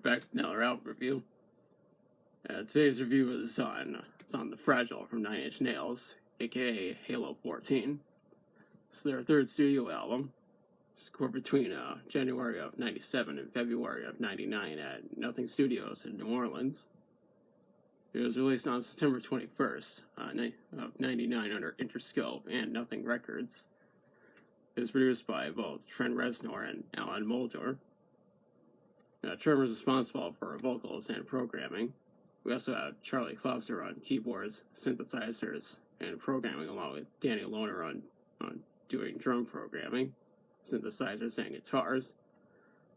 Back to another album review. Today's review is on The Fragile from 9 Inch Nails, aka Halo 14. It's their third studio album. It's recorded between January of 97 and February of 99 at Nothing Studios in New Orleans. It was released on September 21st of 99 under Interscope and Nothing Records. It was produced by both Trent Reznor and Alan Moulder. Trent was responsible for vocals and programming. We also had Charlie Clouser on keyboards, synthesizers, and programming, along with Danny Lohner on doing drum programming, synthesizers, and guitars,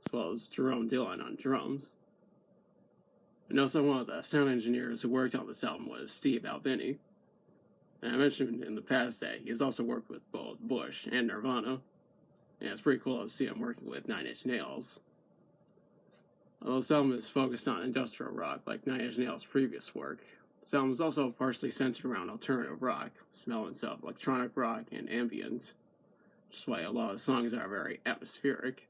as well as Jerome Dillon on drums. And also one of the sound engineers who worked on this album was Steve Albini. And I mentioned in the past that he's also worked with both Bush and Nirvana, and it's pretty cool to see him working with 9 Inch Nails. Although this album is focused on industrial rock, like 9 Inch Nails' previous work, this album is also partially centered around alternative rock, with elements of electronic rock and ambient, which is why a lot of the songs are very atmospheric.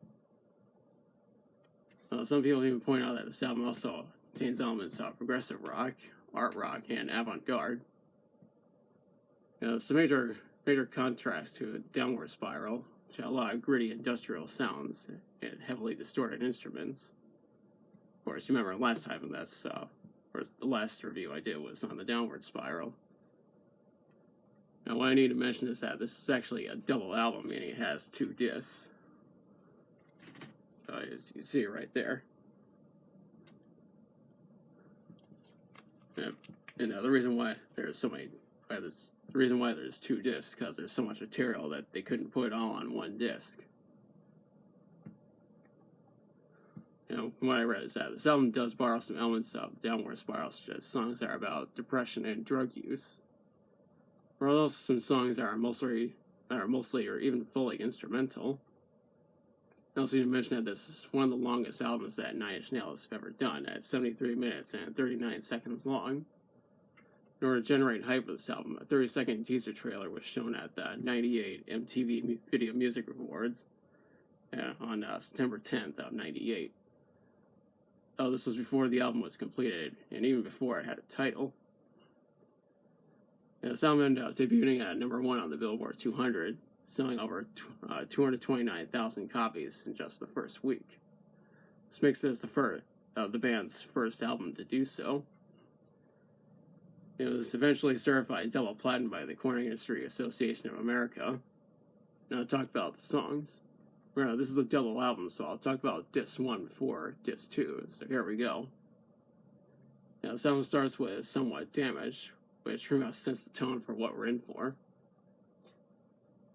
Some people even point out that this album also contains elements of progressive rock, art rock, and avant-garde. It's a major contrast to Downward Spiral, which had a lot of gritty industrial sounds and heavily distorted instruments. Of course, you remember last time, or the last review I did was on the Downward Spiral. Now, what I need to mention is that this is actually a double album, meaning it has 2 discs. As you can see right there. And the reason why there's there's 2 discs, because there's so much material that they couldn't put it all on one disc. From what I read is that this album does borrow some elements of Downward Spiral, such as songs that are about depression and drug use. There are also some songs that are mostly or even fully instrumental. I also need to mention that this is one of the longest albums that 9 Inch Nails have ever done, at 73 minutes and 39 seconds long. In order to generate hype of this album, a 30-second teaser trailer was shown at the 98 MTV Video Music Awards on September 10th of 98. This was before the album was completed, and even before it had a title. This album ended up debuting at number 1 on the Billboard 200, selling over 229,000 copies in just the first week. This makes this the band's first album to do so. It was eventually certified double platinum by the Recording Industry Association of America. Now, to talk about the songs. This is a double album, so I'll talk about Disc 1 before Disc 2, so here we go. This album starts with Somewhat Damaged, which pretty much sets the tone for what we're in for.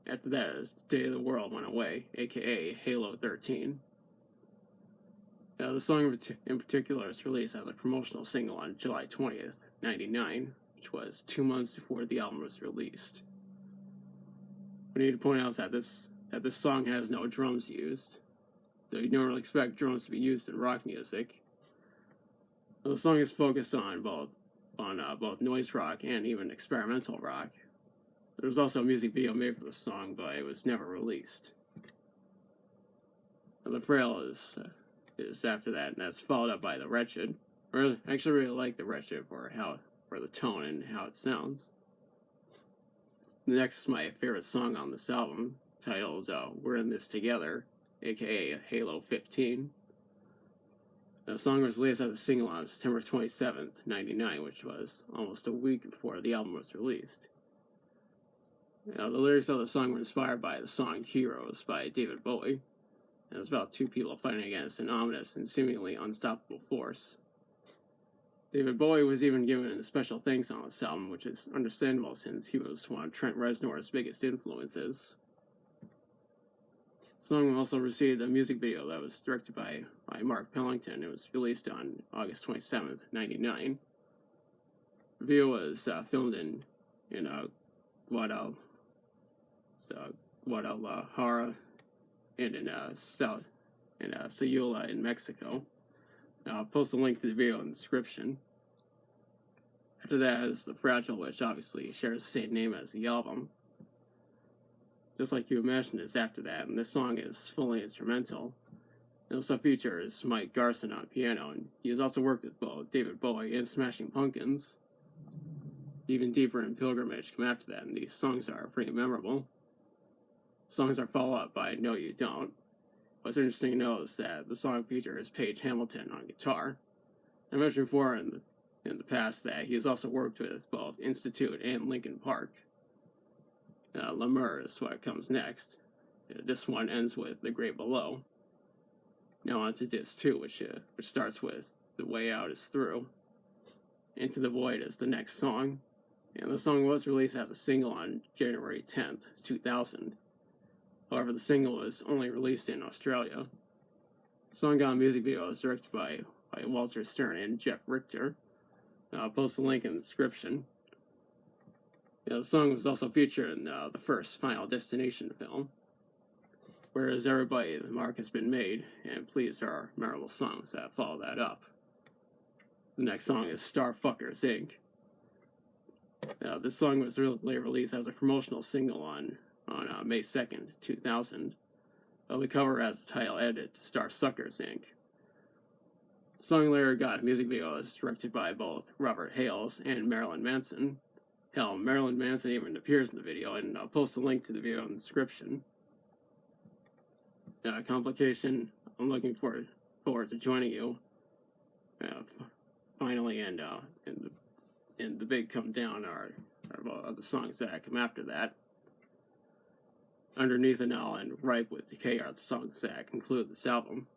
After that is The Day the World Went Away, aka Halo 13. The song in particular is released as a promotional single on July 20th, 99, which was 2 months before the album was released. We need to point out is that this song has no drums used, though you normally expect drums to be used in rock music. The song is focused on both noise rock and even experimental rock. There was also a music video made for the song, but it was never released. The Frail is after that, and that's followed up by The Wretched. I actually really like The Wretched for the tone and how it sounds. The next is my favorite song on this album, titled We're in This Together, aka Halo 15. The song was released as a single on September 27th, 99, which was almost a week before the album was released. The lyrics of the song were inspired by the song Heroes by David Bowie, and it was about 2 people fighting against an ominous and seemingly unstoppable force. David Bowie was even given special thanks on this album, which is understandable since he was one of Trent Reznor's biggest influences. The song also received a music video that was directed by Mark Pellington. It was released on August 27th, 99. The video was filmed in Guadalajara and in Sayula in Mexico. I'll post a link to the video in the description. After that is The Fragile, which obviously shares the same name as the album. Just like you imagined is after that, and this song is fully instrumental. It also features Mike Garson on piano, and he has also worked with both David Bowie and Smashing Pumpkins. Even Deeper and Pilgrimage come after that, and these songs are pretty memorable. Songs are followed up by No You Don't. What's interesting to note is that the song features Page Hamilton on guitar. I mentioned before in the past that he has also worked with both Institute and Linkin Park. Lemur is what comes next. This one ends with The Great Below. Now on to Disc 2, which starts with The Way Out Is Through. Into the Void is the next song, and the song was released as a single on January 10th, 2000. However, the single was only released in Australia. The song got a music video was directed by Walter Stern and Jeff Richter. I'll post the link in the description. The song was also featured in the first Final Destination film. Whereas Everybody, the mark has been made, and Please are memorable songs that follow that up. The next song is Starfuckers Inc. This song was released as a promotional single on May 2nd, 2000. The cover has the title edited to Starsuckers Inc. The song later got a music video that was directed by both Robert Hales and Marilyn Manson. Hell, Marilyn Manson even appears in the video, and I'll post a link to the video in the description. Complication, I'm looking forward to joining you. Finally, and the big come down are the songs that come after that. Underneath It All and Ripe with Decay are the songs that conclude this album.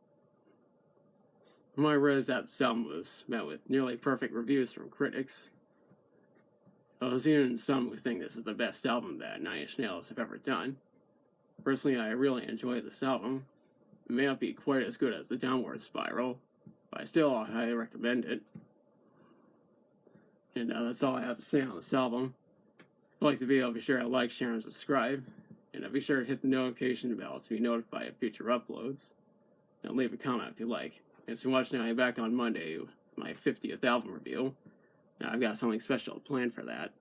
From what I read is that this album was met with nearly perfect reviews from critics. There's even some who think this is the best album that Nine Inch Nails have ever done. Personally, I really enjoy this album. It may not be quite as good as The Downward Spiral, but I still highly recommend it. And that's all I have to say on this album. If you like the video, be sure to like, share, and subscribe. And be sure to hit the notification bell to be notified of future uploads. And leave a comment if you like. And so watching, I'll be back on Monday with my 50th album review. Now, I've got something special planned for that.